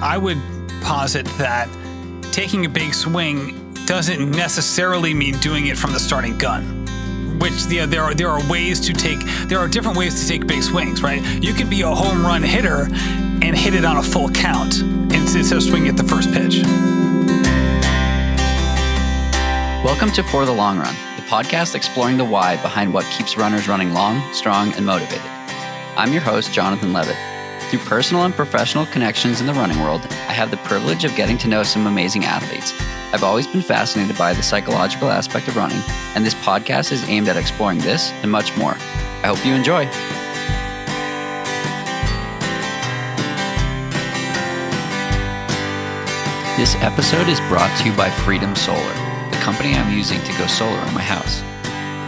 I would posit that taking a big swing doesn't necessarily mean doing it from the starting gun. Which there are different ways to take big swings, right? You could be a home run hitter and hit it on a full count instead of swinging at the first pitch. Welcome to For the Long Run, the podcast exploring the why behind what keeps runners running long, strong, and motivated. I'm your host, Jonathan Levitt. Through personal and professional connections in the running world, I have the privilege of getting to know some amazing athletes. I've always been fascinated by the psychological aspect of running, and this podcast is aimed at exploring this and much more. I hope you enjoy. This episode is brought to you by Freedom Solar, the company I'm using to go solar on my house.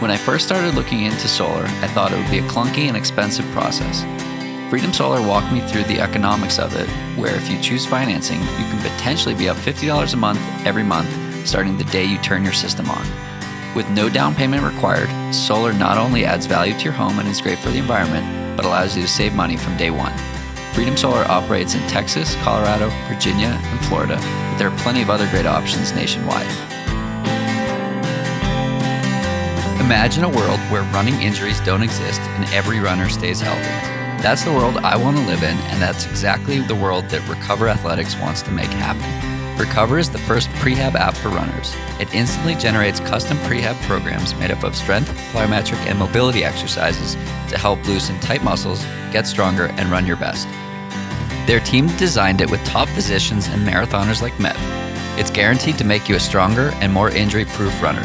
When I first started looking into solar, I thought it would be a clunky and expensive process. Freedom Solar walked me through the economics of it, where if you choose financing, you can potentially be up $50 a month every month, starting the day you turn your system on. With no down payment required, solar not only adds value to your home and is great for the environment, but allows you to save money from day one. Freedom Solar operates in Texas, Colorado, Virginia, and Florida, but there are plenty of other great options nationwide. Imagine a world where running injuries don't exist and every runner stays healthy. That's the world I want to live in, and that's exactly the world that Recover Athletics wants to make happen. Recover is the first prehab app for runners. It instantly generates custom prehab programs made up of strength, plyometric, and mobility exercises to help loosen tight muscles, get stronger, and run your best. Their team designed it with top physicians and marathoners like Met. It's guaranteed to make you a stronger and more injury-proof runner.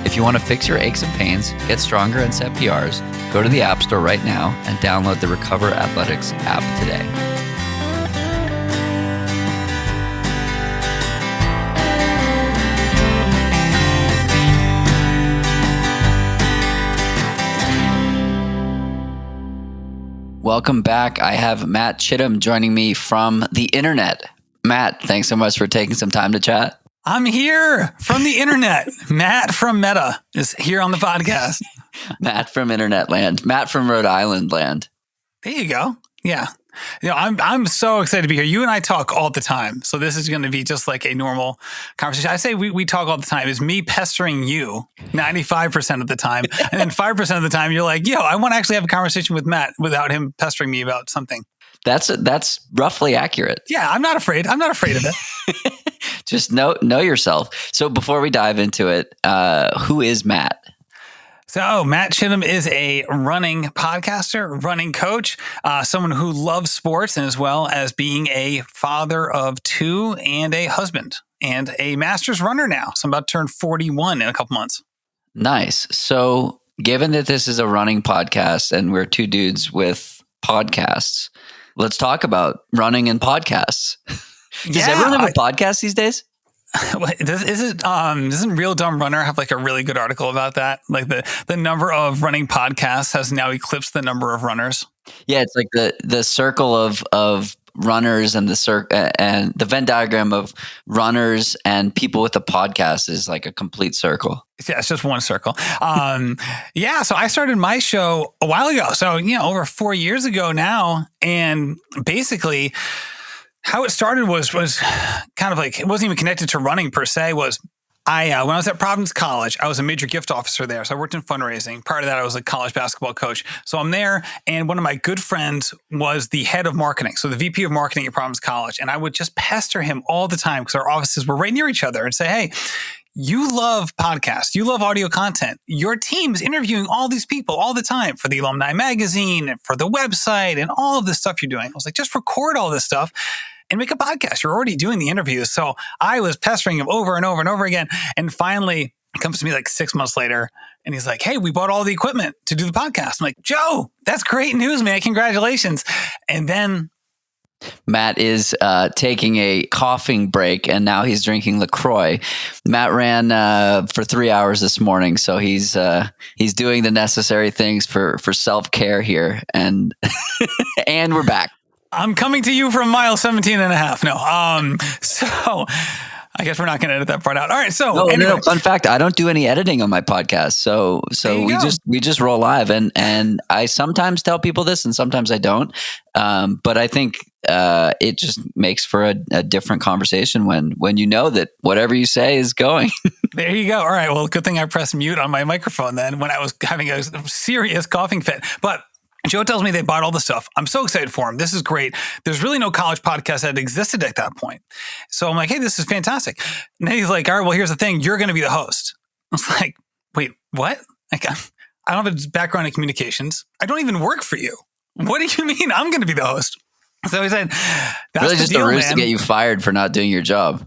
If you want to fix your aches and pains, get stronger, and set PRs, go to the App Store right now and download the Recover Athletics app today. Welcome back. I have Matt Chittim joining me from the internet. Matt, thanks so much for taking some time to chat. I'm here from the internet. Matt from Meta is here on the podcast. Matt from Internet Land. Matt from Rhode Island Land. There you go. Yeah. I'm so excited to be here. You and I talk all the time. So this is going to be just like a normal conversation. I say we talk all the time. It's me pestering you 95% of the time. And then 5% of the time you're like, I want to actually have a conversation with Matt without him pestering me about something. That's roughly accurate. Yeah, I'm not afraid. I'm not afraid of it. Just know yourself. So before we dive into it, who is Matt? So Matt Chittim is a running podcaster, running coach, someone who loves sports, and as well as being a father of two and a husband and a master's runner now. So I'm about to turn 41 in a couple months. Nice. So given that this is a running podcast and we're two dudes with podcasts, let's talk about running and podcasts. Does everyone have a podcast these days? Doesn't Real Dumb Runner have like a really good article about that? Like the number of running podcasts has now eclipsed the number of runners. Yeah, it's like the circle of runners and and the Venn diagram of runners and people with a podcast is like a complete circle. Yeah, it's just one circle. So I started my show a while ago. So, over 4 years ago now. And basically how it started was kind of like, it wasn't even connected to running per se. When I was at Providence College, I was a major gift officer there. So I worked in fundraising. Prior to that, I was a college basketball coach. So I'm there, and one of my good friends was the head of marketing. So the VP of marketing at Providence College. And I would just pester him all the time because our offices were right near each other and say, hey, you love podcasts. You love audio content. Your team's interviewing all these people all the time for the alumni magazine and for the website and all of this stuff you're doing. I was like, just record all this stuff and make a podcast. You're already doing the interviews. So I was pestering him over and over and over again. And finally, he comes to me like 6 months later and he's like, hey, we bought all the equipment to do the podcast. I'm like, Joe, that's great news, man. Congratulations. And then Matt is taking a coughing break, and now he's drinking LaCroix. Matt ran for 3 hours this morning, so he's doing the necessary things for self-care here, and and we're back. I'm coming to you from mile 17 and a half. No. So I guess we're not going to edit that part out. All right. So no. Fun fact: I don't do any editing on my podcast. So we just roll live, and I sometimes tell people this, and sometimes I don't. But I think it just makes for a different conversation when you know that whatever you say is going. There you go. All right. Well, good thing I pressed mute on my microphone then when I was having a serious coughing fit. But Joe tells me they bought all the stuff. I'm so excited for him. This is great. There's really no college podcast that existed at that point. So I'm like, hey, this is fantastic. And then he's like, all right, well, here's the thing. You're going to be the host. I was like, wait, what? Like, I don't have a background in communications. I don't even work for you. What do you mean I'm going to be the host? So he said, that's really the just deal, a ruse man. to get you fired for not doing your job.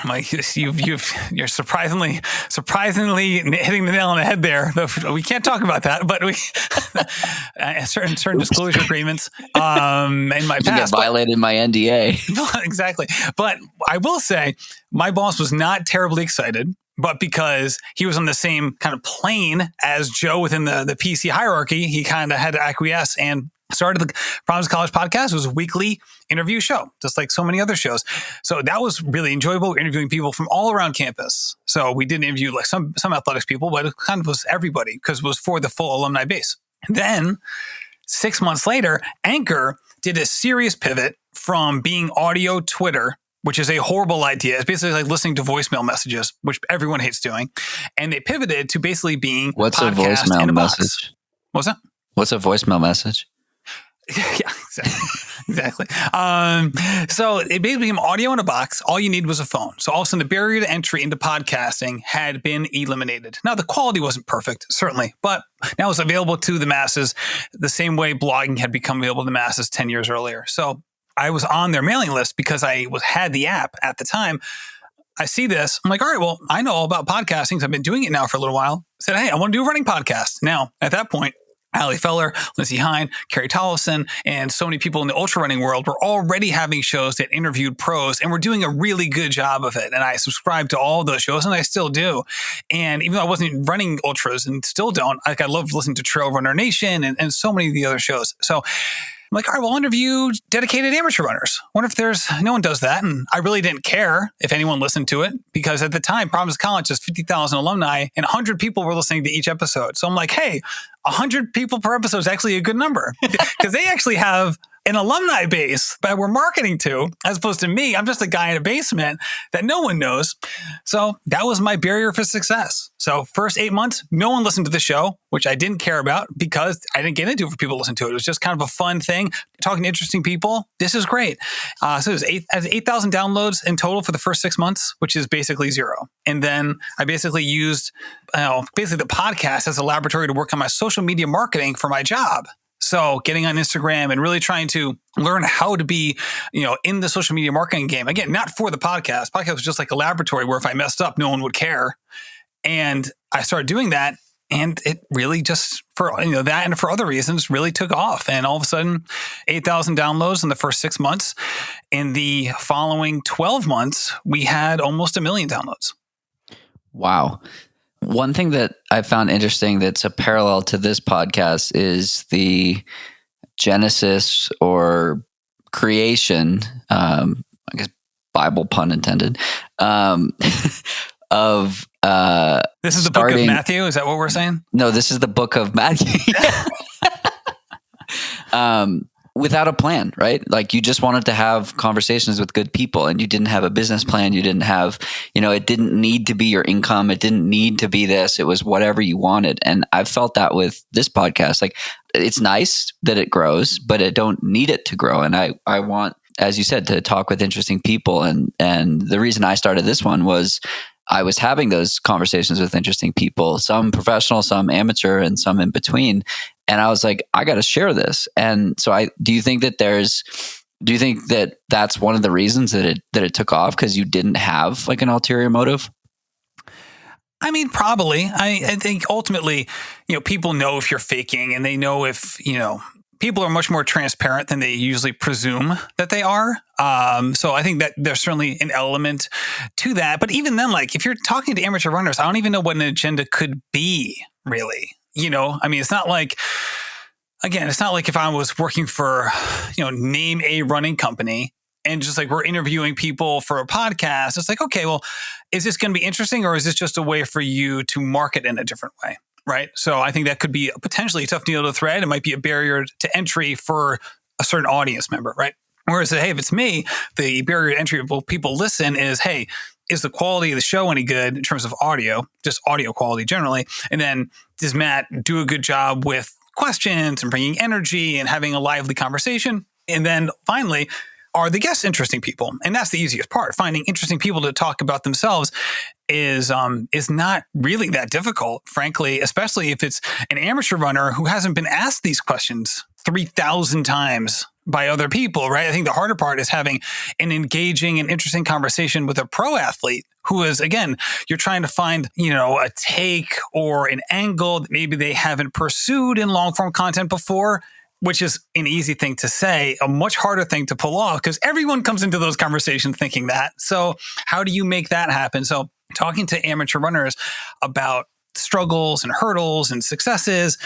I'm like, you're surprisingly hitting the nail on the head there. We can't talk about that, but we certain disclosure agreements in my past. Get violated my NDA. Exactly. But I will say, my boss was not terribly excited, but because he was on the same kind of plane as Joe within the PC hierarchy, he kind of had to acquiesce and started the Problems College podcast. It was a weekly interview show, just like so many other shows. So that was really enjoyable. We're interviewing people from all around campus. So we didn't interview like some athletics people, but it kind of was everybody because it was for the full alumni base. Then 6 months later, Anchor did a serious pivot from being audio Twitter, which is a horrible idea. It's basically like listening to voicemail messages, which everyone hates doing. And they pivoted to basically being What's a podcast voicemail in a message? box. What's that? What's a voicemail message? Yeah, exactly. So it basically became audio in a box. All you need was a phone. So all of a sudden the barrier to entry into podcasting had been eliminated. Now the quality wasn't perfect, certainly, but now it's available to the masses the same way blogging had become available to the masses 10 years earlier. So I was on their mailing list because I had the app at the time. I see this. I'm like, all right, well, I know all about podcasting because I've been doing it now for a little while. I said, hey, I want to do a running podcast. Now, at that point, Allie Feller, Lindsey Hine, Carrie Tollefson, and so many people in the ultra running world were already having shows that interviewed pros and were doing a really good job of it. And I subscribed to all those shows and I still do. And even though I wasn't running ultras and still don't, I love listening to Trail Runner Nation and so many of the other shows. So I'm like, all right, we'll interview dedicated amateur runners. I wonder if no one does that. And I really didn't care if anyone listened to it because at the time, Providence College has 50,000 alumni and 100 people were listening to each episode. So I'm like, hey, 100 people per episode is actually a good number because they actually have an alumni base that we're marketing to, as opposed to me. I'm just a guy in a basement that no one knows. So that was my barrier for success. So first 8 months, no one listened to the show, which I didn't care about because I didn't get into it for people to listen to it. It was just kind of a fun thing, talking to interesting people. This is great. So it was 8,000 downloads in total for the first 6 months, which is basically zero. And then I basically used basically the podcast as a laboratory to work on my social media marketing for my job. So getting on Instagram and really trying to learn how to be, in the social media marketing game. Again, not for the podcast. Podcast was just like a laboratory where if I messed up, no one would care. And I started doing that. And it really just for, that and for other reasons really took off. And all of a sudden, 8,000 downloads in the first 6 months. In the following 12 months, we had almost 1 million downloads. Wow. One thing that I found interesting that's a parallel to this podcast is the genesis or creation, I guess Bible pun intended, of this is the book of Matthew? Is that what we're saying? No, this is the book of Matthew. Without a plan, right? Like you just wanted to have conversations with good people and you didn't have a business plan. You didn't have, it didn't need to be your income. It didn't need to be this. It was whatever you wanted. And I've felt that with this podcast. Like it's nice that it grows, but I don't need it to grow. And I want, as you said, to talk with interesting people. And the reason I started this one was I was having those conversations with interesting people, some professional, some amateur, and some in between. And I was like, I got to share this. And so do you think that that's one of the reasons that it took off because you didn't have like an ulterior motive? I mean, probably. I think ultimately, people know if you're faking and they know if, people are much more transparent than they usually presume that they are. So I think that there's certainly an element to that. But even then, like if you're talking to amateur runners, I don't even know what an agenda could be really. It's not like if I was working for, name a running company and just like we're interviewing people for a podcast. It's like, okay, well, is this going to be interesting or is this just a way for you to market in a different way? Right. So I think that could be a potentially tough needle to thread. It might be a barrier to entry for a certain audience member. Right. Whereas, hey, if it's me, the barrier to entry of people listen is, hey, is the quality of the show any good in terms of audio, just audio quality generally? And then does Matt do a good job with questions and bringing energy and having a lively conversation? And then finally, are the guests interesting people? And that's the easiest part. Finding interesting people to talk about themselves is not really that difficult, frankly, especially if it's an amateur runner who hasn't been asked these questions 3,000 times by other people, right? I think the harder part is having an engaging and interesting conversation with a pro athlete who is, again, you're trying to find, a take or an angle that maybe they haven't pursued in long form content before, which is an easy thing to say, a much harder thing to pull off because everyone comes into those conversations thinking that. So how do you make that happen? So talking to amateur runners about struggles and hurdles and successes,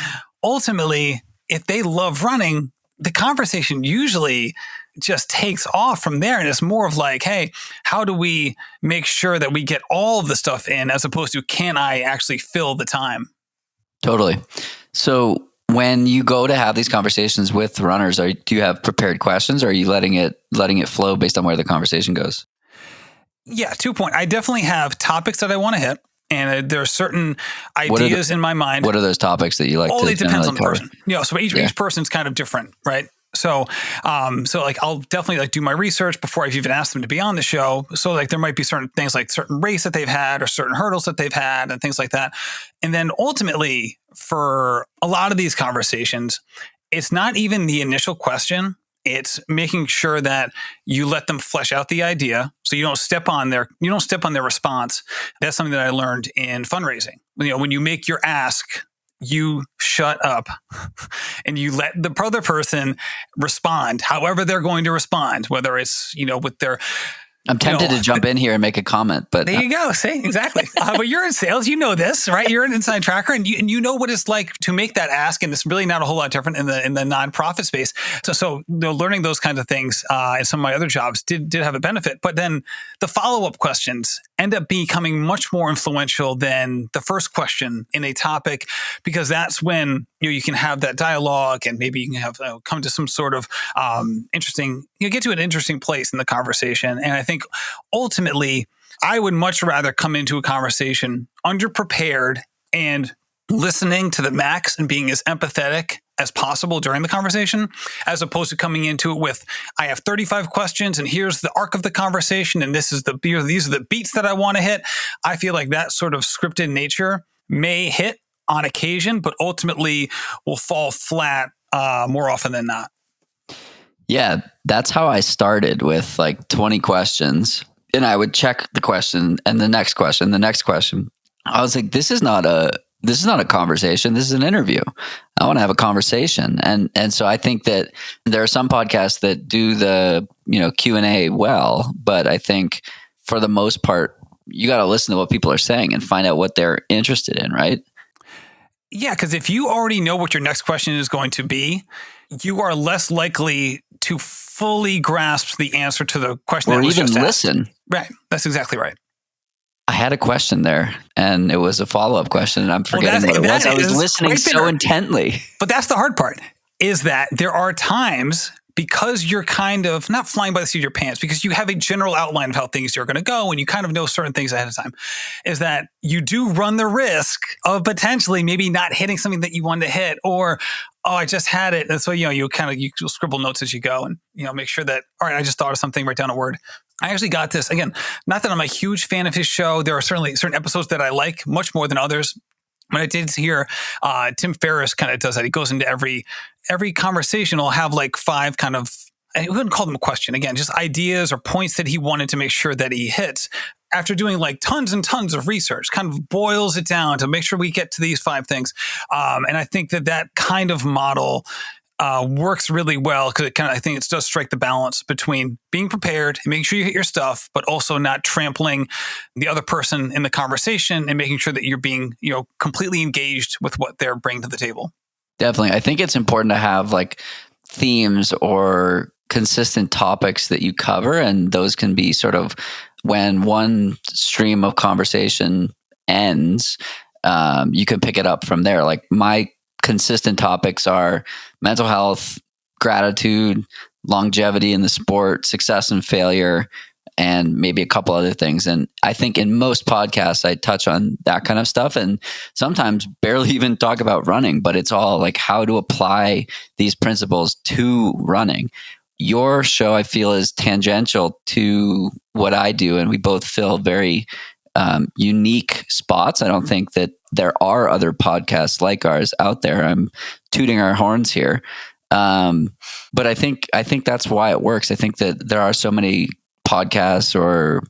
ultimately, if they love running, the conversation usually just takes off from there. And it's more of like, hey, how do we make sure that we get all of the stuff in as opposed to can I actually fill the time? Totally. So when you go to have these conversations with runners, do you have prepared questions or are you letting it flow based on where the conversation goes? Yeah, 2 points. I definitely have topics that I want to hit. And there are certain ideas in my mind. What are those topics that you like to it depends on the cover? person. So each person's kind of different, right? So like I'll definitely like do my research before I've even asked them to be on the show. So like there might be certain things like certain race that they've had or certain hurdles that they've had and things like that. And then ultimately for a lot of these conversations, it's not even the initial question. It's making sure that you let them flesh out the idea, so you don't step on their response. That's something that I learned in fundraising. When you make your ask, you shut up and you let the other person respond, however they're going to respond, whether it's with their. I'm tempted to jump in here and make a comment, but there you go. See, exactly. But you're in sales, this, right? You're an inside tracker, and you know what it's like to make that ask, and it's really not a whole lot different in the nonprofit space. So learning those kinds of things in some of my other jobs did have a benefit. But then the follow-up questions end up becoming much more influential than the first question in a topic, because that's when you can have that dialogue, and maybe you can have come to some sort of interesting. Get to an interesting place in the conversation, and I think ultimately, I would much rather come into a conversation underprepared and listening to the max and being as empathetic as possible during the conversation, as opposed to coming into it with, I have 35 questions and here's the arc of the conversation and these are the beats that I want to hit. I feel like that sort of scripted nature may hit on occasion, but ultimately will fall flat more often than not. Yeah, that's how I started with like 20 questions, and I would check the question and the next question, the next question. I was like, this is not a conversation. This is an interview. I want to have a conversation. And so I think that there are some podcasts that do the, Q&A well, but I think for the most part, you got to listen to what people are saying and find out what they're interested in, right? Yeah, because if you already know what your next question is going to be, you are less likely to fully grasp the answer to the question or that was even just listen. Asked. Right. That's exactly right. I had a question there, and it was a follow-up question, and I'm forgetting what it was. I was listening so intently. But that's the hard part, is that there are times, because you're kind of not flying by the seat of your pants, because you have a general outline of how things are going to go and you kind of know certain things ahead of time, is that you do run the risk of potentially maybe not hitting something that you wanted to hit, or, oh, I just had it. And so, you scribble notes as you go and, make sure that, all right, I just thought of something, write down a word. I actually got this, again, not that I'm a huge fan of his show. There are certainly certain episodes that I like much more than others. But I did hear Tim Ferriss kind of does that. He goes into every conversation. He'll have like 5 kind of, I wouldn't call them a question. Again, just ideas or points that he wanted to make sure that he hits. After doing like tons and tons of research, kind of boils it down to make sure we get to these 5 things. And I think that kind of model works really well, because I think it does strike the balance between being prepared and making sure you hit your stuff, but also not trampling the other person in the conversation and making sure that you're being, completely engaged with what they're bringing to the table. Definitely. I think it's important to have like themes or consistent topics that you cover, and those can be sort of when one stream of conversation ends, you can pick it up from there. Like my consistent topics are mental health, gratitude, longevity in the sport, success and failure, and maybe a couple other things. And I think in most podcasts, I touch on that kind of stuff and sometimes barely even talk about running, but it's all like how to apply these principles to running. Your show, I feel, is tangential to what I do, and we both fill very unique spots. I don't think that there are other podcasts like ours out there. I'm tooting our horns here. But I think that's why it works. I think that there are so many podcasts or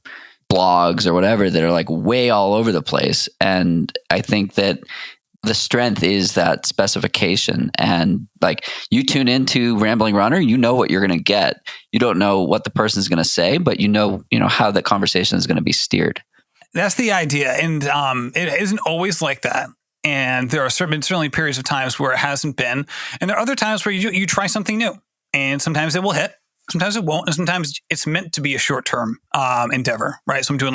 blogs or whatever that are like way all over the place. And I think that the strength is that specification. And like you tune into Rambling Runner, you know what you're going to get. You don't know what the person's going to say, but you know how the conversation is going to be steered. That's the idea. And it isn't always like that. And there are certainly periods of times where it hasn't been. And there are other times where you try something new. And sometimes it will hit. Sometimes it won't. And sometimes it's meant to be a short-term endeavor, right? So I'm doing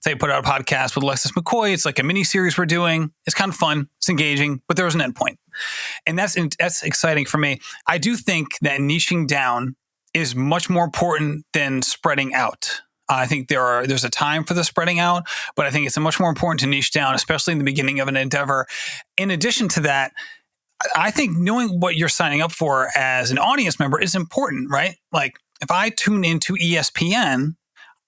say I put out a podcast with Alexis McCoy. It's like a mini series we're doing. It's kind of fun. It's engaging, but there's an endpoint. And that's exciting for me. I do think that niching down is much more important than spreading out. I think there's a time for the spreading out, but I think it's much more important to niche down, especially in the beginning of an endeavor. In addition to that, I think knowing what you're signing up for as an audience member is important, right? Like if I tune into ESPN,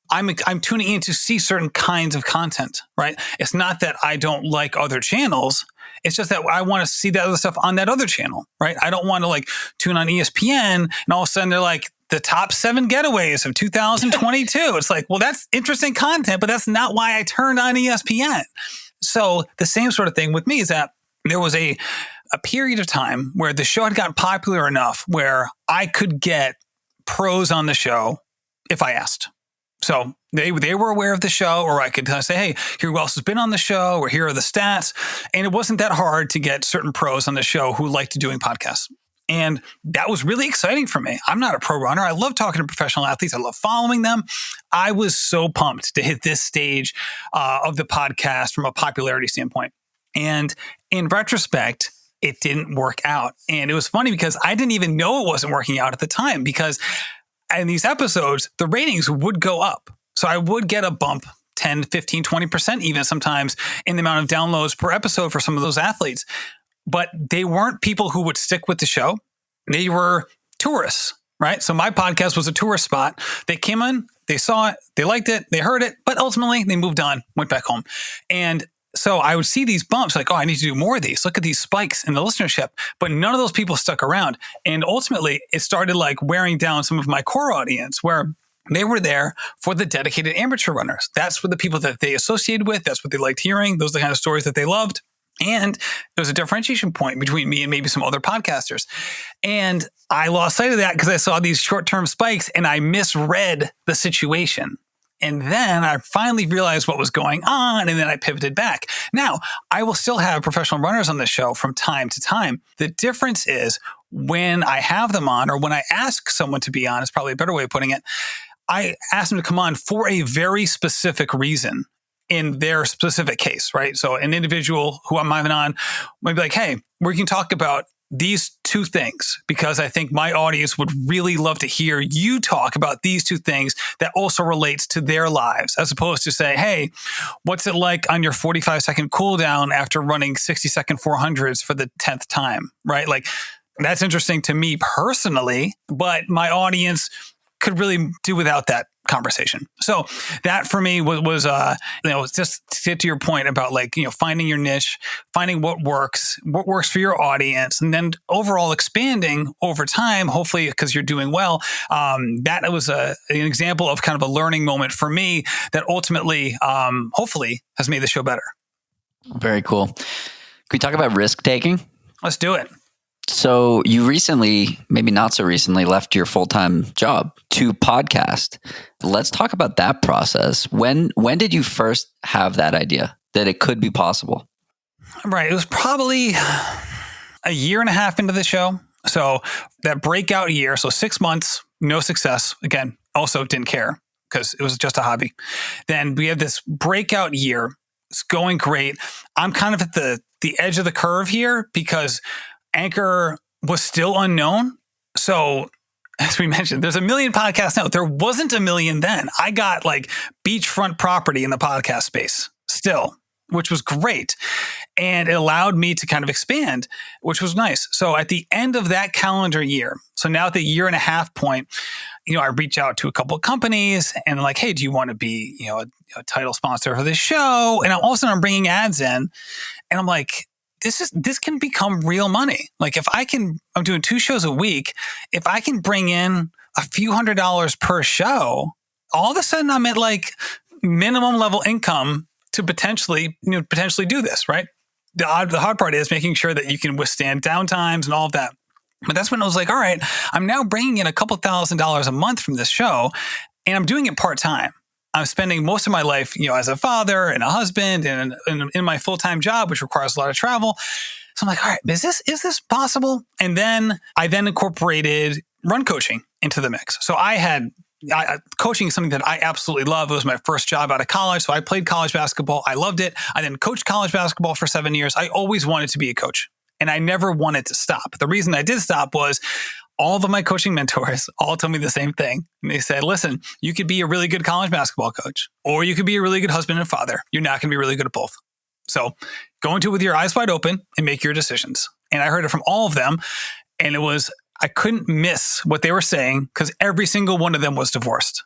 I'm tuning in to see certain kinds of content, right? It's not that I don't like other channels. It's just that I want to see that other stuff on that other channel, right? I don't want to tune on ESPN and all of a sudden they're like, the top 7 getaways of 2022. It's like, well, that's interesting content, but that's not why I turned on ESPN. So the same sort of thing with me is that there was a period of time where the show had gotten popular enough where I could get pros on the show if I asked. So they were aware of the show, or I could say, hey, here who else has been on the show, or here are the stats. And it wasn't that hard to get certain pros on the show who liked doing podcasts. And that was really exciting for me. I'm not a pro runner. I love talking to professional athletes. I love following them. I was so pumped to hit this stage of the podcast from a popularity standpoint. And in retrospect, it didn't work out. And it was funny because I didn't even know it wasn't working out at the time, because in these episodes, the ratings would go up. So I would get a bump, 10, 15, 20% even sometimes in the amount of downloads per episode for some of those athletes. But they weren't people who would stick with the show. They were tourists, right? So my podcast was a tourist spot. They came in, they saw it, they liked it, they heard it, but ultimately they moved on, went back home. And so I would see these bumps like, oh, I need to do more of these. Look at these spikes in the listenership. But none of those people stuck around. And ultimately, it started wearing down some of my core audience where they were there for the dedicated amateur runners. That's what the people that they associated with. That's what they liked hearing. Those are the kind of stories that they loved. And there was a differentiation point between me and maybe some other podcasters. And I lost sight of that because I saw these short-term spikes and I misread the situation. And then I finally realized what was going on, and then I pivoted back. Now, I will still have professional runners on the show from time to time. The difference is when I have them on, or when I ask someone to be on, is probably a better way of putting it, I ask them to come on for a very specific reason in their specific case, right? So an individual who I'm having on might be like, hey, we can talk about these 2 things because I think my audience would really love to hear you talk about these 2 things that also relates to their lives, as opposed to say, hey, what's it like on your 45-second cool down after running 60-second 400s for the 10th time, right? Like that's interesting to me personally, but my audience could really do without that conversation. So that for me was just to get to your point about finding your niche, finding what works for your audience, and then overall expanding over time, hopefully because you're doing well. That was an example of kind of a learning moment for me that ultimately, hopefully has made the show better. Very cool. Can we talk about risk taking? Let's do it. So you recently, maybe not so recently, left your full-time job to podcast. Let's talk about that process. When did you first have that idea that it could be possible? Right. It was probably a year and a half into the show. So that breakout year, so 6 months, no success. Again, also didn't care because it was just a hobby. Then we had this breakout year. It's going great. I'm kind of at the edge of the curve here because Anchor was still unknown. So as we mentioned, there's a million podcasts now. There wasn't a million then. I got like beachfront property in the podcast space still, which was great. And it allowed me to kind of expand, which was nice. So at the end of that calendar year, so now at the year and a half point, I reach out to a couple of companies and like, hey, do you want to be, a title sponsor for this show? And all of a sudden I'm bringing ads in and I'm like, this can become real money. Like I'm doing 2 shows a week. If I can bring in a few $100s per show, all of a sudden I'm at like minimum level income to potentially do this, right? The hard part is making sure that you can withstand downtimes and all of that. But that's when I was like, all right, I'm now bringing in a couple $1,000s a month from this show and I'm doing it part-time. I'm spending most of my life, as a father and a husband and in my full-time job, which requires a lot of travel. So I'm like, all right, is this possible? And then I incorporated run coaching into the mix. So coaching is something that I absolutely love. It was my first job out of college. So I played college basketball. I loved it. I then coached college basketball for 7 years. I always wanted to be a coach and I never wanted to stop. The reason I did stop was all of my coaching mentors all told me the same thing. And they said, listen, you could be a really good college basketball coach, or you could be a really good husband and father. You're not going to be really good at both. So go into it with your eyes wide open and make your decisions. And I heard it from all of them. And I couldn't miss what they were saying because every single one of them was divorced.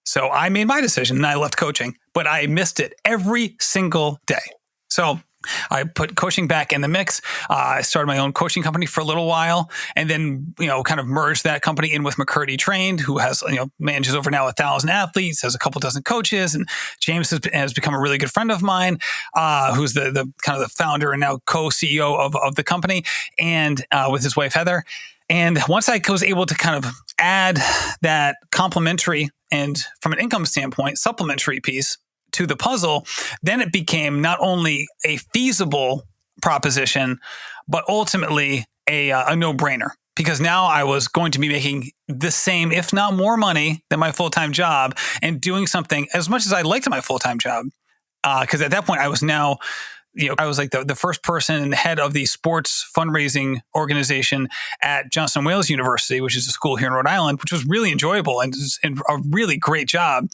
So I made my decision and I left coaching, but I missed it every single day. So I put coaching back in the mix. I started my own coaching company for a little while and then, kind of merged that company in with McCurdy Trained, who has, manages over now 1,000 athletes, has a couple dozen coaches. And James has become a really good friend of mine, who's the kind of the founder and now co-CEO of the company and with his wife, Heather. And once I was able to kind of add that complementary and from an income standpoint, supplementary piece to the puzzle, then it became not only a feasible proposition, but ultimately a no-brainer. Because now I was going to be making the same, if not more money than my full-time job and doing something as much as I liked my full-time job. Because at that point I was now, I was like the first person and the head of the sports fundraising organization at Johnson & Wales University, which is a school here in Rhode Island, which was really enjoyable and a really great job.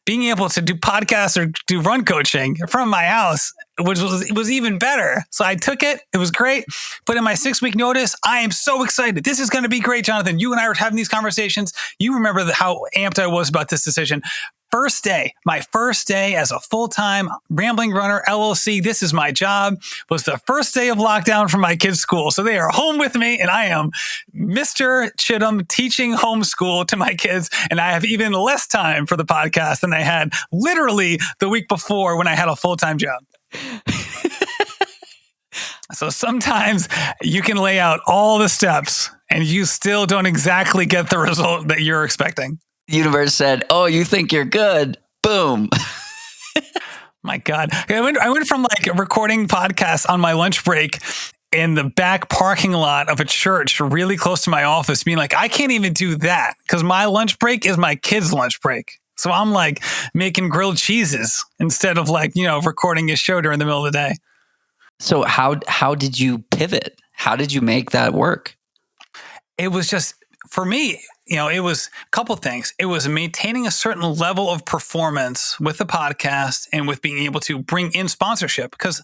Being able to do podcasts or do run coaching from my house, which was even better. So I took it. It was great. Put in my 6-week notice. I am so excited. This is going to be great, Jonathan. You and I were having these conversations. You remember how amped I was about this decision. My first day as a full-time Rambling Runner LLC, this is my job, was the first day of lockdown from my kids' school. So they are home with me and I am Mr. Chittim teaching homeschool to my kids. And I have even less time for the podcast than I had literally the week before when I had a full-time job. So sometimes you can lay out all the steps and you still don't exactly get the result that you're expecting. Universe said, "Oh, you think you're good? Boom." My God. I went from like recording podcasts on my lunch break in the back parking lot of a church really close to my office, being like, I can't even do that because my lunch break is my kids' lunch break. So I'm like making grilled cheeses instead of like, recording a show during the middle of the day. So how did you pivot? How did you make that work? It was just, for me, it was a couple things. It was maintaining a certain level of performance with the podcast and with being able to bring in sponsorship because,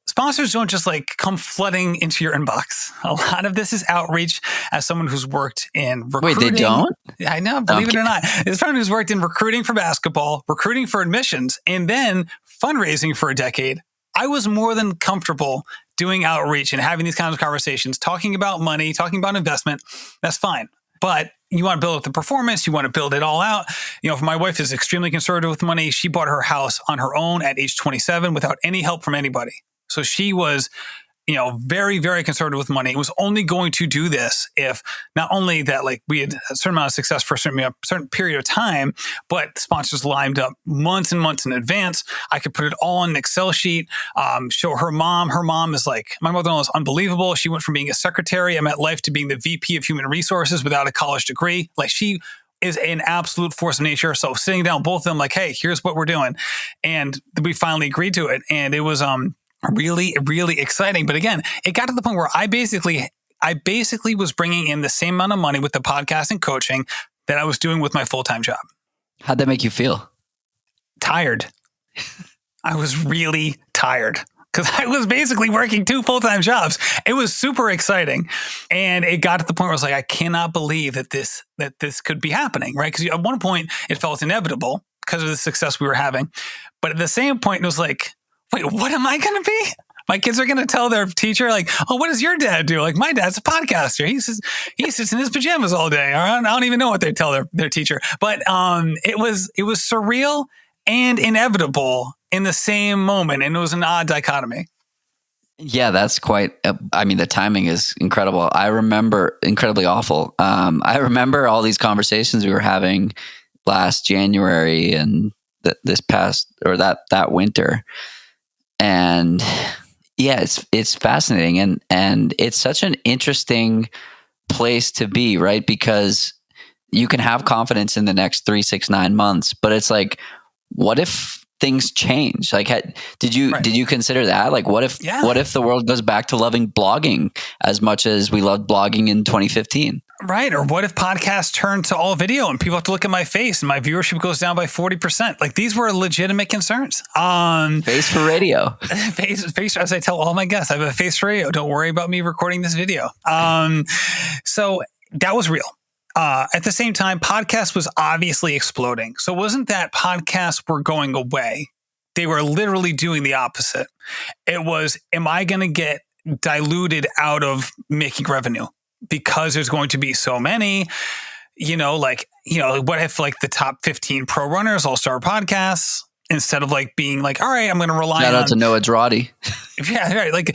sponsors don't just like come flooding into your inbox. A lot of this is outreach. As someone who's worked in recruiting. Wait, they don't? I know, believe it or not. As someone who's worked in recruiting for basketball, recruiting for admissions, and then fundraising for a decade, I was more than comfortable doing outreach and having these kinds of conversations, talking about money, talking about investment. That's fine. But you want to build up the performance. You want to build it all out. My wife is extremely conservative with money. She bought her house on her own at age 27 without any help from anybody. So she was, very, very conservative with money. It was only going to do this if not only that, like we had a certain amount of success for a certain period of time, but sponsors lined up months and months in advance. I could put it all on an Excel sheet, show her mom. Her mom is like, my mother-in-law is unbelievable. She went from being a secretary at MetLife to being the VP of Human Resources without a college degree. Like she is an absolute force of nature. So sitting down, both of them like, hey, here's what we're doing. And we finally agreed to it. And it was, really, really exciting. But again, it got to the point where I basically I basically was bringing in the same amount of money with the podcast and coaching that I was doing with my full-time job. How'd that make you feel? Tired. I was really tired because I was basically working 2 full-time jobs. It was super exciting. And it got to the point where I was like, I cannot believe that this could be happening, right? Because at one point it felt inevitable because of the success we were having. But at the same point, it was like, wait, what am I going to be? My kids are going to tell their teacher, like, oh, what does your dad do? Like, my dad's a podcaster. He sits in his pajamas all day. I don't even know what they tell their teacher. But it was surreal and inevitable in the same moment. And it was an odd dichotomy. Yeah, that's quite, the timing is incredible. I remember incredibly awful. I remember all these conversations we were having last January and this past, or that winter. And yeah, it's fascinating. And it's such an interesting place to be, right? Because you can have confidence in the next 3, 6, 9 months, but it's like, what if things change? Like, did you consider that? Like, what if the world goes back to loving blogging as much as we loved blogging in 2015? Right. Or what if podcasts turn to all video and people have to look at my face and my viewership goes down by 40%? Like, these were legitimate concerns. Face for radio. Face, as I tell all my guests, I have a face for radio. Don't worry about me recording this video. So that was real. At the same time, podcast was obviously exploding. So it wasn't that podcasts were going away. They were literally doing the opposite. It was, am I going to get diluted out of making revenue? Because there's going to be so many, what if like the top 15 pro runners all start podcasts instead of like being like, all right, I'm going to rely on. Shout out to Noah Drawdy. Yeah, right. Like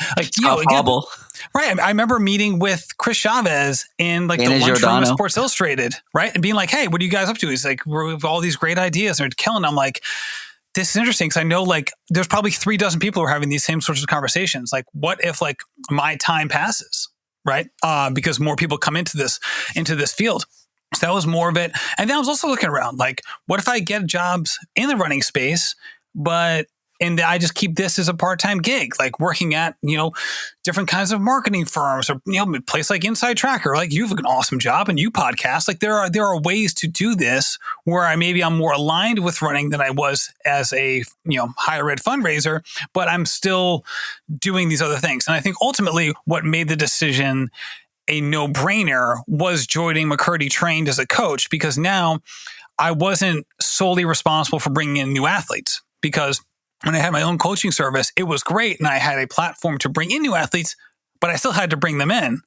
right. I remember meeting with Chris Chavez in like the lunchroom of Sports Illustrated, right? And being like, hey, what are you guys up to? He's like, we have all these great ideas and they're killing. I'm like, this is interesting because I know like there's probably 3 dozen people who are having these same sorts of conversations. Like, what if like my time passes? Right? Because more people come into this field. So that was more of it. And then I was also looking around, like, what if I get jobs in the running space, and I just keep this as a part-time gig, like working at, different kinds of marketing firms or, a place like Inside Tracker, like you have an awesome job and you podcast. Like there are ways to do this where I'm more aligned with running than I was as a, higher ed fundraiser, but I'm still doing these other things. And I think ultimately what made the decision a no-brainer was joining McCurdy Trained as a coach, because now I wasn't solely responsible for bringing in new athletes, because when I had my own coaching service, it was great. And I had a platform to bring in new athletes, but I still had to bring them in,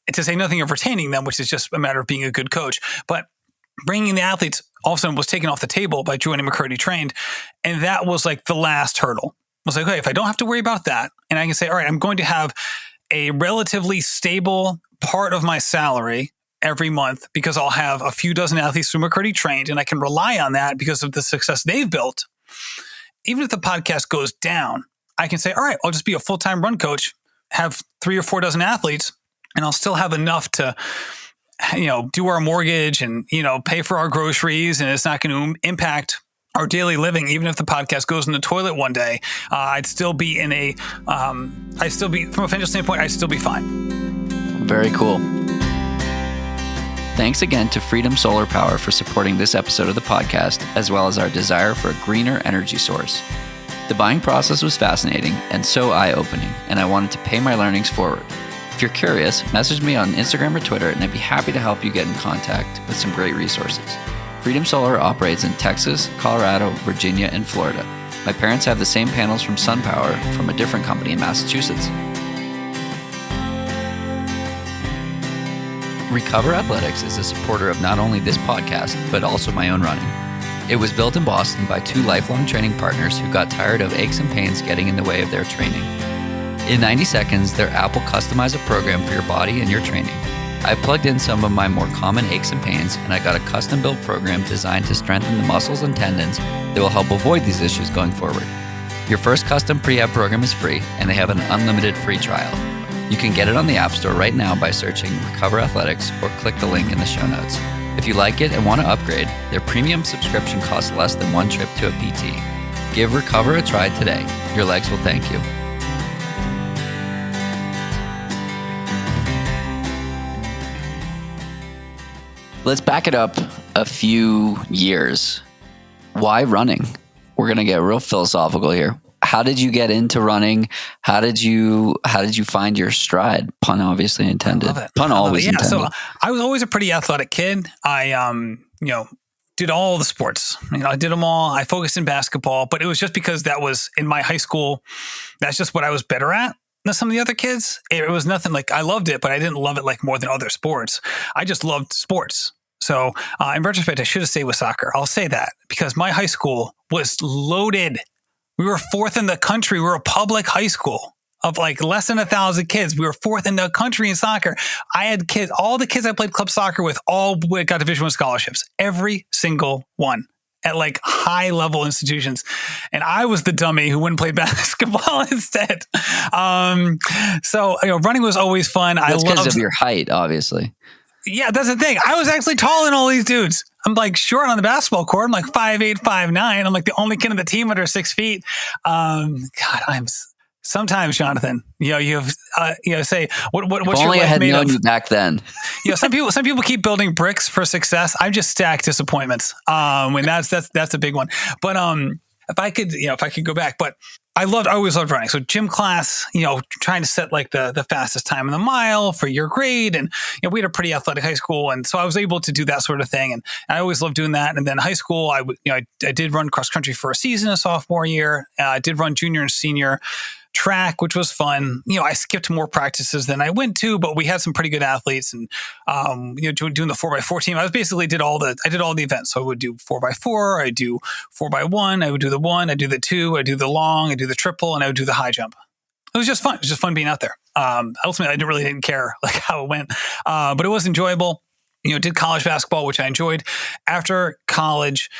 and to say nothing of retaining them, which is just a matter of being a good coach. But bringing the athletes all of a sudden was taken off the table by joining McCurdy Trained. And that was like the last hurdle. I was like, okay, if I don't have to worry about that, and I can say, all right, I'm going to have a relatively stable part of my salary every month because I'll have a few dozen athletes through McCurdy Trained, and I can rely on that because of the success they've built. Even if the podcast goes down, I can say, all right, I'll just be a full-time run coach, have 3 or 4 dozen athletes, and I'll still have enough to, do our mortgage and, pay for our groceries. And it's not going to impact our daily living. Even if the podcast goes in the toilet one day, I'd still be from a financial standpoint, I'd still be fine. Very cool. Thanks again to Freedom Solar Power for supporting this episode of the podcast, as well as our desire for a greener energy source. The buying process was fascinating and so eye-opening, and I wanted to pay my learnings forward. If you're curious, message me on Instagram or Twitter, and I'd be happy to help you get in contact with some great resources. Freedom Solar operates in Texas, Colorado, Virginia, and Florida. My parents have the same panels from SunPower from a different company in Massachusetts. Recover Athletics is a supporter of not only this podcast, but also my own running. It was built in Boston by 2 lifelong training partners who got tired of aches and pains getting in the way of their training. In 90 seconds, their app will customize a program for your body and your training. I plugged in some of my more common aches and pains, and I got a custom-built program designed to strengthen the muscles and tendons that will help avoid these issues going forward. Your first custom prehab program is free, and they have an unlimited free trial. You can get it on the App Store right now by searching Recover Athletics or click the link in the show notes. If you like it and want to upgrade, their premium subscription costs less than 1 trip to a PT. Give Recover a try today. Your legs will thank you. Let's back it up a few years. Why running? We're going to get real philosophical here. How did you get into running? How did you find your stride? Pun obviously intended. Pun always intended. So I was always a pretty athletic kid. I did all the sports. I did them all. I focused in basketball, but it was just because that was in my high school. That's just what I was better at than some of the other kids. It was nothing like I loved it, but I didn't love it like more than other sports. I just loved sports. So in retrospect, I should have stayed with soccer. I'll say that because my high school was loaded. We were fourth in the country. We were a public high school of like less than 1,000 kids. We were fourth in the country in soccer. I had kids, all the kids I played club soccer with, all got Division I scholarships. Every single one at like high level institutions. And I was the dummy who wouldn't play basketball instead. So running was always fun. That's because of your height, obviously. Yeah, that's the thing. I was actually taller than all these dudes. I'm like short on the basketball court. I'm like 5'8", 5'9". I'm like the only kid on the team under 6 feet. Sometimes, Jonathan, you say what's if your only life I had made known of? You back then. Some people keep building bricks for success. I just stack disappointments. And that's a big one. But if I could go back, but I always loved running. So gym class, trying to set like the fastest time in the mile for your grade. And, we had a pretty athletic high school. And so I was able to do that sort of thing. And I always loved doing that. And then high school, I did run cross country for a season, a sophomore year. I did run junior and senior track, which was fun. I skipped more practices than I went to, but we had some pretty good athletes and, doing the 4x4 team. I did all the events. So I would do 4x4, I do 4x1, I would do the 1, I do the 2, I do the long, I do the triple, and I would do the high jump. It was just fun. It was just fun being out there. Ultimately, I really didn't care like how it went, but it was enjoyable. Did college basketball, which I enjoyed. After college,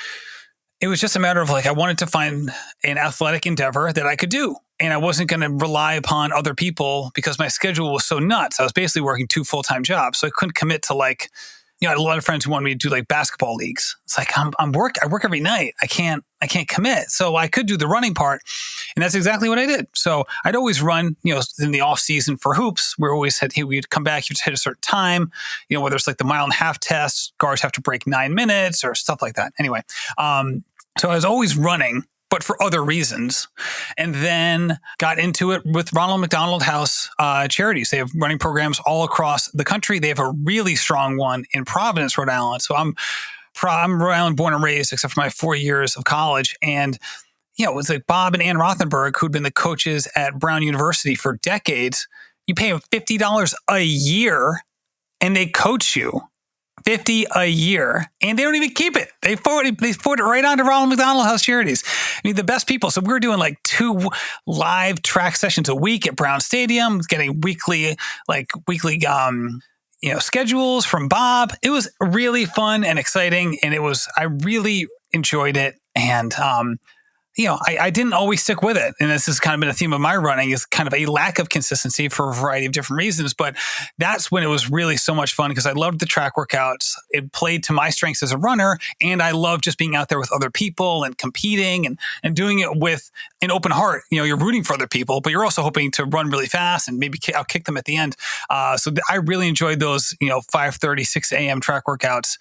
it was just a matter of like, I wanted to find an athletic endeavor that I could do. And I wasn't going to rely upon other people because my schedule was so nuts. I was basically working 2 full-time jobs. So I couldn't commit to like, I had a lot of friends who wanted me to do like basketball leagues. It's like, I work every night. I can't commit. So I could do the running part. And that's exactly what I did. So I'd always run, in the off season for hoops. We'd come back, you'd hit a certain time, whether it's like the 1.5 mile test, guards have to break 9 minutes or stuff like that. Anyway, so I was always running, but for other reasons. And then got into it with Ronald McDonald House Charities. They have running programs all across the country. They have a really strong one in Providence, Rhode Island. So I'm Rhode Island born and raised, except for my 4 years of college. And, it was like Bob and Ann Rothenberg, who'd been the coaches at Brown University for decades. You pay them $50 a year and they coach you. $50 a year, and they don't even keep it. They forward it right on to Ronald McDonald House Charities. The best people. So we were doing like 2 live track sessions a week at Brown Stadium, getting weekly schedules from Bob. It was really fun and exciting, and I really enjoyed it. And I didn't always stick with it. And this has kind of been a theme of my running, is kind of a lack of consistency for a variety of different reasons. But that's when it was really so much fun because I loved the track workouts. It played to my strengths as a runner. And I loved just being out there with other people and competing and doing it with an open heart. You're rooting for other people, but you're also hoping to run really fast and maybe outkick them at the end. So I really enjoyed those, 5:30, 6 a.m. track workouts.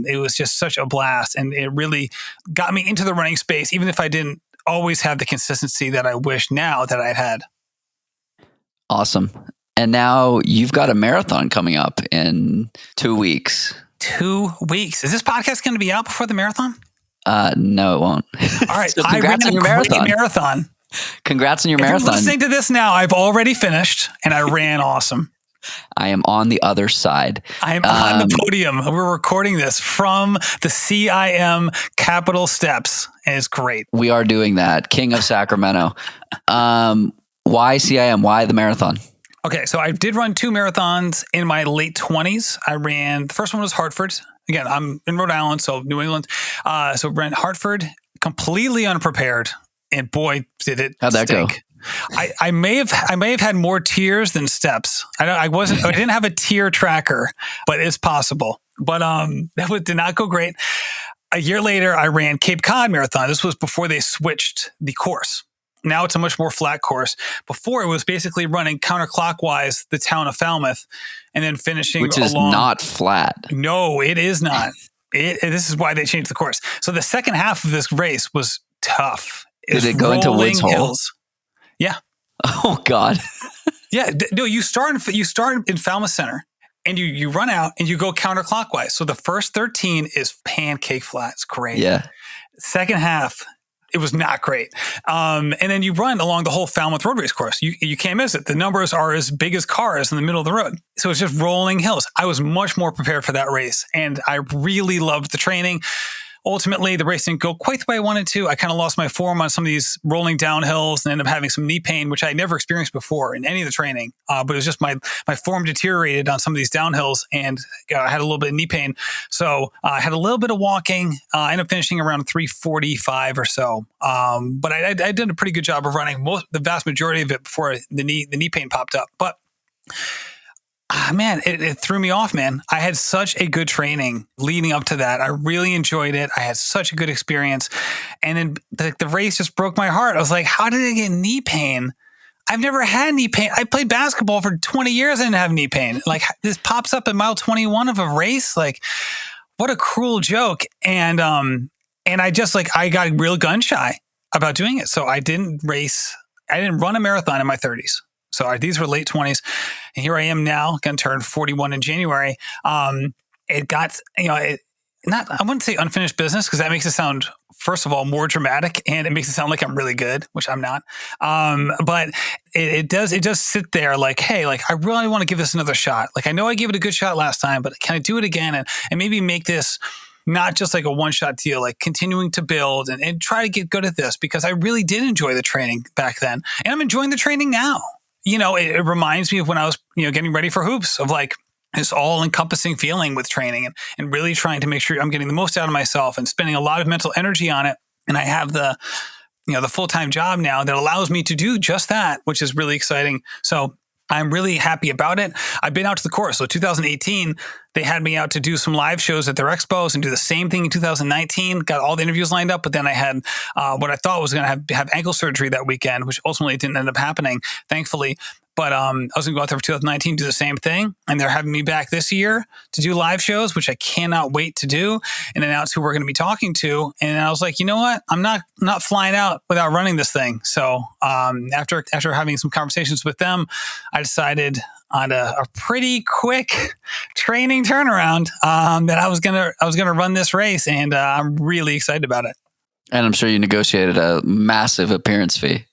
It was just such a blast. And it really got me into the running space, even if I didn't always have the consistency that I wish now that I'd had. Awesome. And now you've got a marathon coming up in 2 weeks. 2 weeks. Is this podcast going to be out before the marathon? No, it won't. All right. So congrats on your marathon. Congrats on your if marathon. You're listening to this now, I've already finished and I ran awesome. I am on the other side. I am on the podium. We're recording this from the CIM Capitol steps. And it's great. We are doing that. King of Sacramento. Why CIM? Why the marathon? Okay, so I did run 2 marathons in my late 20s. The first one was Hartford. Again, I'm in Rhode Island, so New England. So ran Hartford completely unprepared. And boy, did it How'd that stink. go? I may have had more tiers than steps. I didn't have a tier tracker, but it's possible. But that did not go great. A year later, I ran Cape Cod Marathon. This was before they switched the course. Now it's a much more flat course. Before it was basically running counterclockwise the town of Falmouth and then finishing Which is along. not flat. No, it is not. This is why they changed the course. So the second half of this race was tough. Did it go into Woods Hole? Hills. Yeah. Oh God. Yeah. No, you start in Falmouth Center and you run out and you go counterclockwise. So the first 13 is pancake flat. It's great. Yeah. Second half, it was not great. And then you run along the whole Falmouth road race course. You can't miss it. The numbers are as big as cars in the middle of the road. So it's just rolling hills. I was much more prepared for that race. And I really loved the training. Ultimately, the race didn't go quite the way I wanted to. I kind of lost my form on some of these rolling down hills and ended up having some knee pain, which I had never experienced before in any of the training. But it was just my form deteriorated on some of these downhills, and I had a little bit of knee pain. So I had a little bit of walking. I ended up finishing around 3:45 or so. But I did a pretty good job of running the vast majority of it before the knee pain popped up. But man, it threw me off, man. I had such a good training leading up to that. I really enjoyed it. I had such a good experience. And then the race just broke my heart. I was like, how did I get knee pain? I've never had knee pain. I played basketball for 20 years. I didn't have knee pain. Like, this pops up at mile 21 of a race. Like, what a cruel joke. And I just I got real gun shy about doing it. So I didn't race. I didn't run a marathon in my 30s. So these were late 20s. And here I am now, going to turn 41 in January. It got, I wouldn't say unfinished business, because that makes it sound, first of all, more dramatic, and it makes it sound like I'm really good, which I'm not. But it does sit there like, hey, like, I really want to give this another shot. Like, I know I gave it a good shot last time, but can I do it again and maybe make this not just like a one-shot deal, like continuing to build and try to get good at this, because I really did enjoy the training back then. And I'm enjoying the training now. It reminds me of when I was, getting ready for hoops, of like this all-encompassing feeling with training and really trying to make sure I'm getting the most out of myself and spending a lot of mental energy on it. And I have the full-time job now that allows me to do just that, which is really exciting. So I'm really happy about it. I've been out to the course. So 2018, they had me out to do some live shows at their expos and do the same thing in 2019. Got all the interviews lined up, but then I had what I thought was going to have ankle surgery that weekend, which ultimately didn't end up happening, thankfully. But I was going to go out there for 2019, do the same thing. And they're having me back this year to do live shows, which I cannot wait to do, and announce who we're going to be talking to. And I was like, you know what? I'm not flying out without running this thing. So after having some conversations with them, I decided on a pretty quick training turnaround that I was gonna run this race, and I'm really excited about it. And I'm sure you negotiated a massive appearance fee.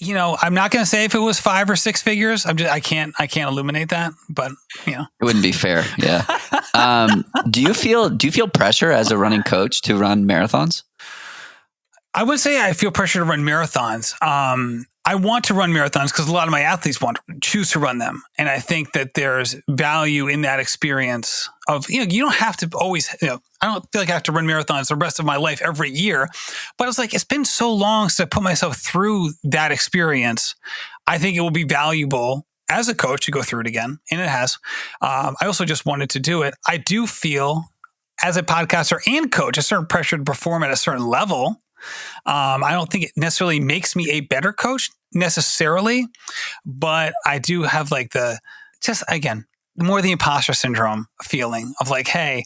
I'm not going to say if it was 5 or 6 figures. I can't illuminate that, but it wouldn't be fair. Yeah. Do you feel pressure as a running coach to run marathons? I would say I feel pressure to run marathons. I want to run marathons because a lot of my athletes choose to run them. And I think that there's value in that experience of, you don't have to always, I don't feel like I have to run marathons the rest of my life every year, but it's like, it's been so long since I put myself through that experience. I think it will be valuable as a coach to go through it again. And it has. I also just wanted to do it. I do feel as a podcaster and coach, a certain pressure to perform at a certain level. I don't think it necessarily makes me a better coach necessarily, but I do have more the imposter syndrome feeling of like, hey,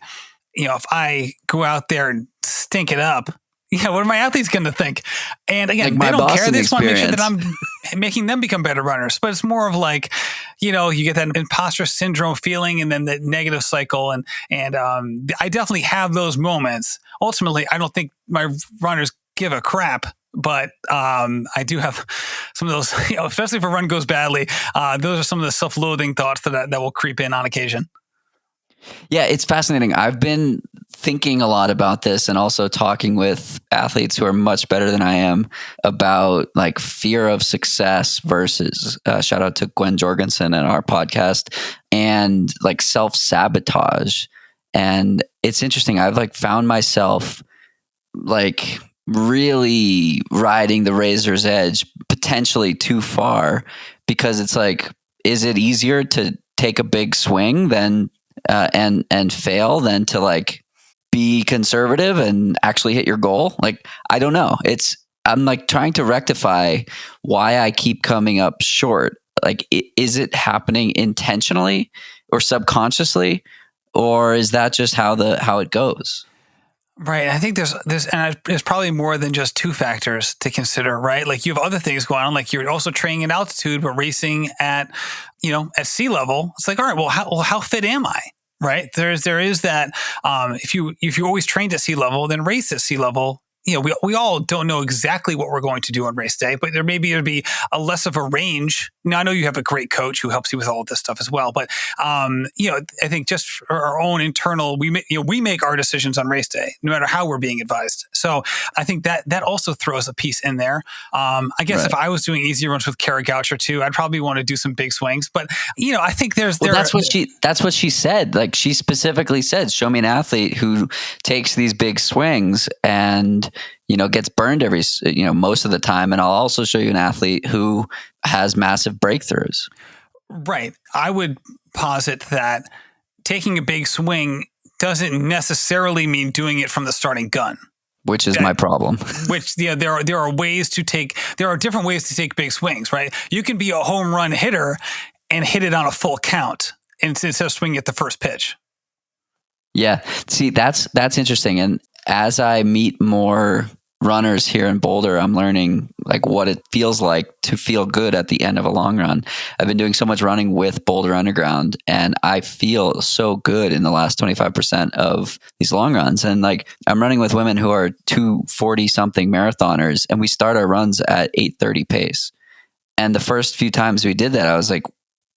if I go out there and stink it up, what are my athletes going to think? And again, they don't care. They just want to make sure that I'm making them become better runners. But it's more of like, you get that imposter syndrome feeling and then the negative cycle. And I definitely have those moments. Ultimately, I don't think my runners give a crap, but I do have some of those, especially if a run goes badly. Those are some of the self-loathing thoughts that will creep in on occasion. Yeah, it's fascinating. I've been thinking a lot about this and also talking with athletes who are much better than I am about like fear of success versus shout out to Gwen Jorgensen in our podcast, and like self-sabotage. And it's interesting. I've found myself really riding the razor's edge potentially too far, because it's like, is it easier to take a big swing than and fail than to be conservative and actually hit your goal? I don't know. I'm like trying to rectify why I keep coming up short. Like, is it happening intentionally or subconsciously, or is that just how it goes? Right. I think there's probably more than just two factors to consider, right? Like you have other things going on, like you're also training at altitude, but racing at sea level. It's like, all right, well, how fit am I? Right. There is that, if you always trained at sea level, then race at sea level. We all don't know exactly what we're going to do on race day, but it'd be a less of a range. Now, I know you have a great coach who helps you with all of this stuff as well, but I think just for our own internal, we make our decisions on race day, no matter how we're being advised. So I think that also throws a piece in there. I guess If I was doing easy runs with Kara Goucher too, I'd probably want to do some big swings. But I think that's what she said. Like, she specifically said, show me an athlete who takes these big swings and gets burned most of the time. And I'll also show you an athlete who has massive breakthroughs. Right. I would posit that taking a big swing doesn't necessarily mean doing it from the starting gun. Which is my problem. There are different ways to take big swings, right? You can be a home run hitter and hit it on a full count instead of swinging at the first pitch. Yeah. See, that's interesting. And as I meet more runners here in Boulder, I'm learning like what it feels like to feel good at the end of a long run. I've been doing so much running with Boulder Underground, and I feel so good in the last 25% of these long runs. And like, I'm running with women who are 240 something marathoners, and we start our runs at 8:30 pace. And the first few times we did that, I was like,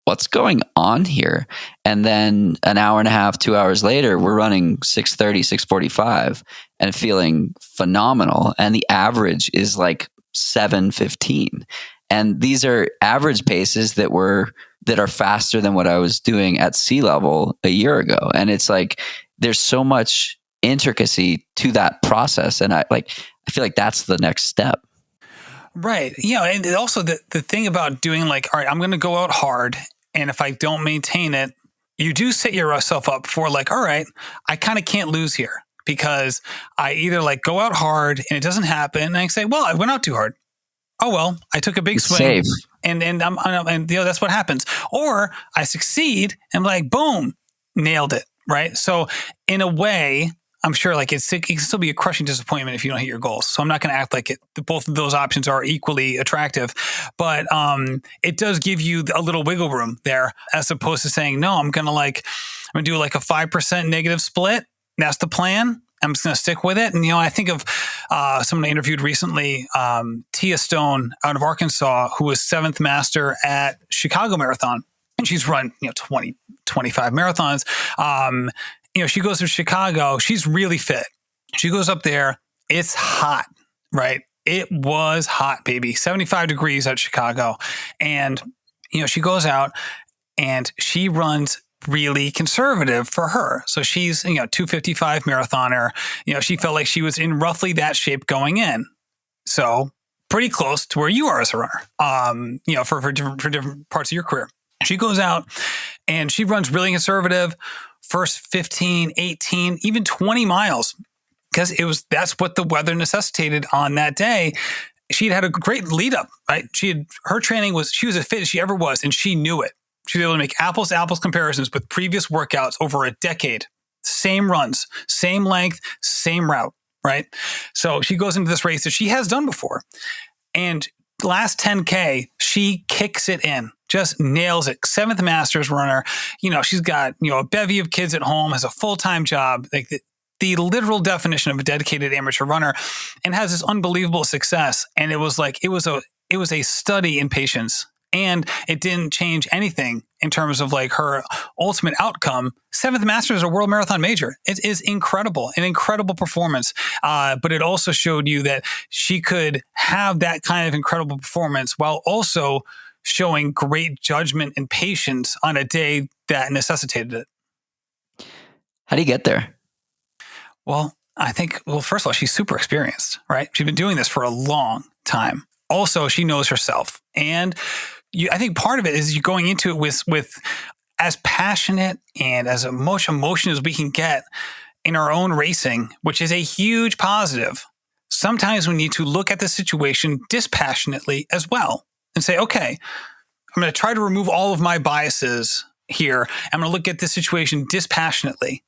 what's going on here? And then an hour and a half, 2 hours later, we're running 6:30, 6:45 and feeling phenomenal. And the average is like 7:15. And these are average paces that are faster than what I was doing at sea level a year ago. And it's like, there's so much intricacy to that process. And I feel like that's the next step. Right. And also the thing about doing like, all right, I'm going to go out hard. And if I don't maintain it, you do set yourself up for like, all right, I kind of can't lose here because I either like go out hard and it doesn't happen. And I say, well, I went out too hard. Oh, well, I took a big swing and that's what happens. Or I succeed and like, boom, nailed it. Right. So in a way, I'm sure like it can still be a crushing disappointment if you don't hit your goals. So I'm not going to act like both of those options are equally attractive, but it does give you a little wiggle room there as opposed to saying, no, I'm going to do like a 5% negative split. That's the plan. I'm just going to stick with it. And, I think of someone I interviewed recently, Tia Stone out of Arkansas, who was 7th master at Chicago Marathon. And she's run, 20, 25 marathons. She goes to Chicago. She's really fit. She goes up there. It's hot, right? It was hot, baby. 75 degrees at Chicago. And, she goes out and she runs really conservative for her. So she's, 255 marathoner. She felt like she was in roughly that shape going in. So pretty close to where you are as a runner, for different parts of your career. She goes out and she runs really conservative. First 15, 18, even 20 miles, because that's what the weather necessitated on that day. She'd had a great lead up, right? Her training she was as fit as she ever was, and she knew it. She was able to make apples to apples comparisons with previous workouts over a decade. Same runs, same length, same route, right? So she goes into this race that she has done before. And last 10K, she kicks it in. Just nails it. 7th Masters runner. She's got, a bevy of kids at home, has a full-time job, like the literal definition of a dedicated amateur runner, and has this unbelievable success. And it was a study in patience. And it didn't change anything in terms of like her ultimate outcome. 7th Masters, a world marathon major. It is incredible, an incredible performance. But it also showed you that she could have that kind of incredible performance while also showing great judgment and patience on a day that necessitated it. How do you get there? Well, first of all, she's super experienced, right? She's been doing this for a long time. Also, she knows herself. And I think part of it is you going into it with as passionate and as much emotion as we can get in our own racing, which is a huge positive. sometimes we need to look at the situation dispassionately as well and say, okay, I'm going to try to remove all of my biases here. I'm going to look at this situation dispassionately,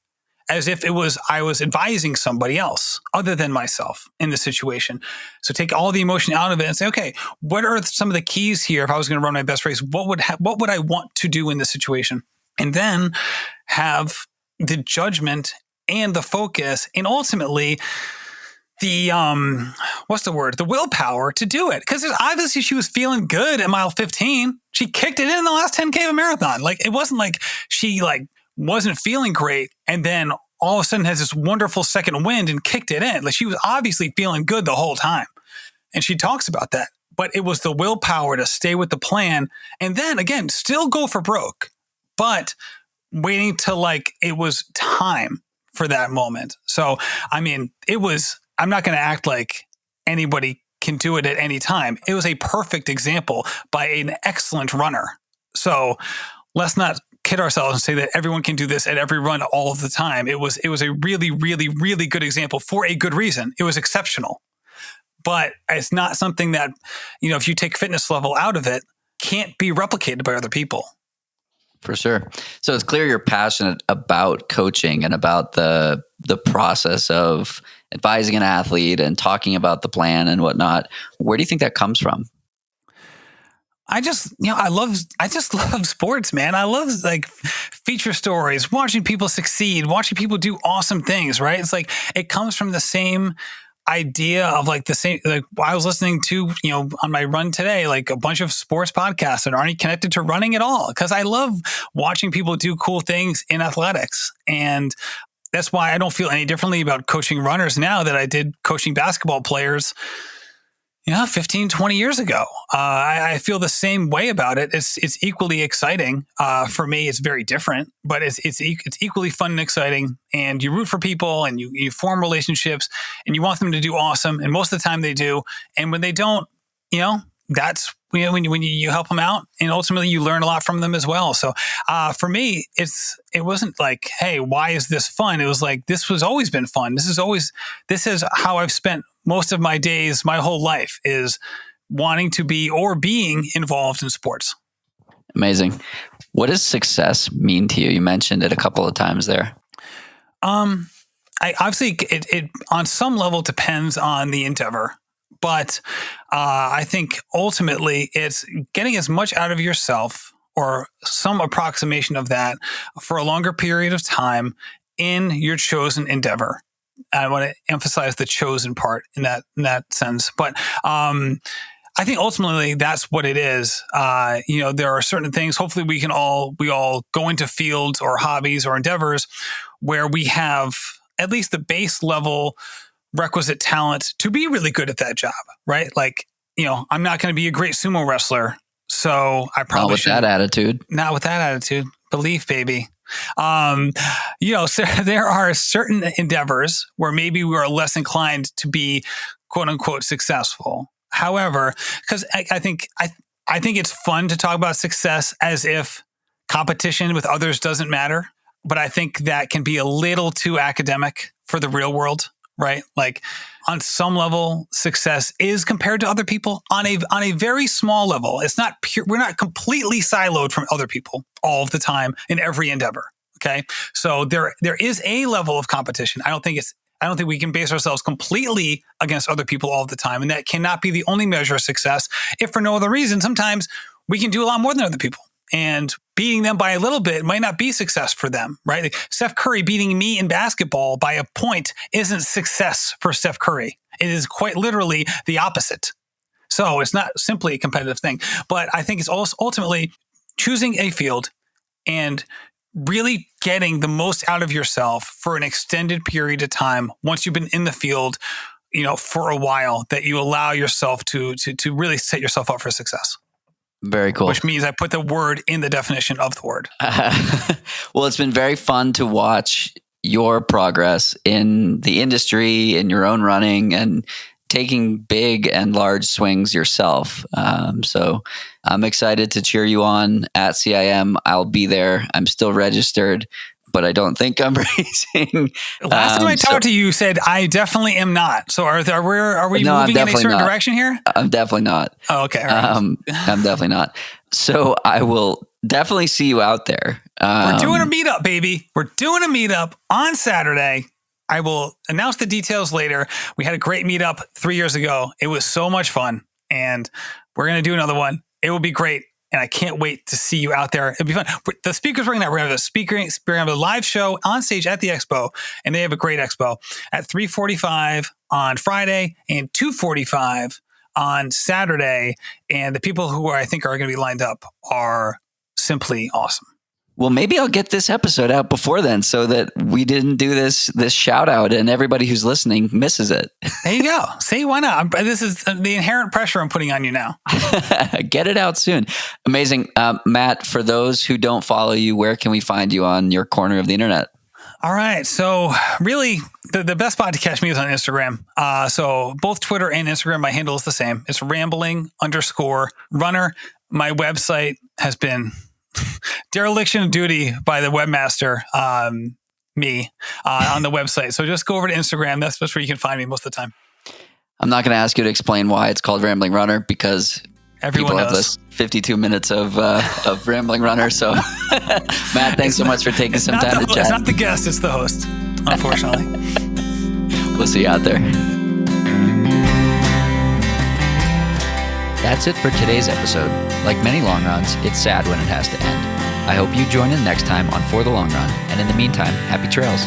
as if I was advising somebody else other than myself in the situation. So take all the emotion out of it and say, okay, what are some of the keys here? If I was going to run my best race, what would I want to do in this situation? And then have the judgment and the focus and ultimately the the willpower to do it. Because obviously she was feeling good at mile 15. She kicked it in the last 10K of a marathon. Like, it wasn't like she wasn't feeling great and then all of a sudden has this wonderful second wind and kicked it in. Like, she was obviously feeling good the whole time. And she talks about that. But it was the willpower to stay with the plan and then again, still go for broke, but waiting till it was time for that moment. So, I mean, I'm not going to act like anybody can do it at any time. It was a perfect example by an excellent runner. So let's not kid ourselves and say that everyone can do this at every run all of the time. It was a really, really, really good example for a good reason. It was exceptional, but it's not something that, if you take fitness level out of it, can't be replicated by other people. For sure. So it's clear you're passionate about coaching and about the process of advising an athlete and talking about the plan and whatnot. Where do you think that comes from? I just love sports, man. I love feature stories, watching people succeed, watching people do awesome things, right? It's it comes from the same idea of the same, I was listening to, on my run today, a bunch of sports podcasts that aren't connected to running at all. Cause I love watching people do cool things in athletics. And that's why I don't feel any differently about coaching runners now that I did coaching basketball players, 15, 20 years ago. I feel the same way about it. It's equally exciting. For me, it's very different, but it's equally fun and exciting. And you root for people and you form relationships and you want them to do awesome. And most of the time they do. And when they don't, that's when you help them out and ultimately you learn a lot from them as well. So for me, it wasn't hey, why is this fun? It was this was always been fun. This is how I've spent most of my days, my whole life, is wanting to be or being involved in sports. Amazing. What does success mean to you? You mentioned it a couple of times there. Obviously it on some level depends on the endeavor, but I think ultimately it's getting as much out of yourself or some approximation of that for a longer period of time in your chosen endeavor. I want to emphasize the chosen part in that sense, but I think ultimately that's what it is. There are certain things. Hopefully, we all go into fields or hobbies or endeavors where we have at least the base level requisite talent to be really good at that job, right? I'm not going to be a great sumo wrestler, so I probably not with that attitude. Not with that attitude. Belief, baby. So there are certain endeavors where maybe we are less inclined to be quote unquote successful. However, because I think it's fun to talk about success as if competition with others doesn't matter. But I think that can be a little too academic for the real world, right? On some level, success is compared to other people on a very small level. It's not pure. We're not completely siloed from other people all of the time in every endeavor. Okay. So there is a level of competition. I don't think we can base ourselves completely against other people all the time. And that cannot be the only measure of success. If for no other reason, sometimes we can do a lot more than other people. And beating them by a little bit might not be success for them, right? Steph Curry beating me in basketball by a point isn't success for Steph Curry. It is quite literally the opposite. So it's not simply a competitive thing. But I think it's also ultimately choosing a field and really getting the most out of yourself for an extended period of time once you've been in the field, for a while, that you allow yourself to really set yourself up for success. Very cool. Which means I put the word in the definition of the word. Well, it's been very fun to watch your progress in the industry, in your own running, and taking big and large swings yourself. So I'm excited to cheer you on at CIM. I'll be there. I'm still registered. but I don't think I'm racing. Last time I talked to you, you said I definitely am not. So are we No, moving in a certain direction here? I'm definitely not. Oh, okay. All right. I'm definitely not. So I will definitely see you out there. We're doing a meetup, baby. We're doing a meetup on Saturday. I will announce the details later. We had a great meetup 3 years ago. It was so much fun, and we're going to do another one. It will be great, and I can't wait to see you out there. It'll be fun. The speakers we're going to have we're going to have a live show on stage at the expo, and they have a great expo at 3:45 on Friday and 2:45 on Saturday. And the people who I think are going to be lined up are simply awesome. Well, maybe I'll get this episode out before then so that we didn't do this shout out and everybody who's listening misses it. There you go. See, why not? This is the inherent pressure I'm putting on you now. Get it out soon. Amazing. Matt, for those who don't follow you, where can we find you on your corner of the internet? All right. So really, the best spot to catch me is on Instagram. So both Twitter and Instagram, my handle is the same. It's rambling_runner. My website has been dereliction of duty by the webmaster, me, on the website. So just go over to Instagram. That's where you can find me most of the time. I'm not going to ask you to explain why it's called Rambling Runner because everyone people have this 52 minutes of Rambling Runner. So Matt, thanks so much for taking some time to chat. It's not the guest, it's the host, unfortunately. We'll see you out there. That's it for today's episode. Like many long runs, it's sad when it has to end. I hope you join in next time on For the Long Run, and in the meantime, happy trails.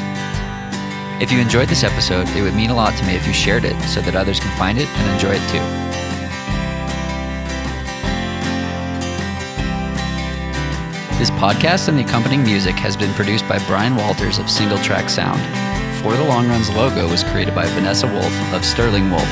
If you enjoyed this episode, it would mean a lot to me if you shared it so that others can find it and enjoy it too. This podcast and the accompanying music has been produced by Brian Walters of Single Track Sound. For the Long Run's logo was created by Vanessa Wolf of Sterling Wolf.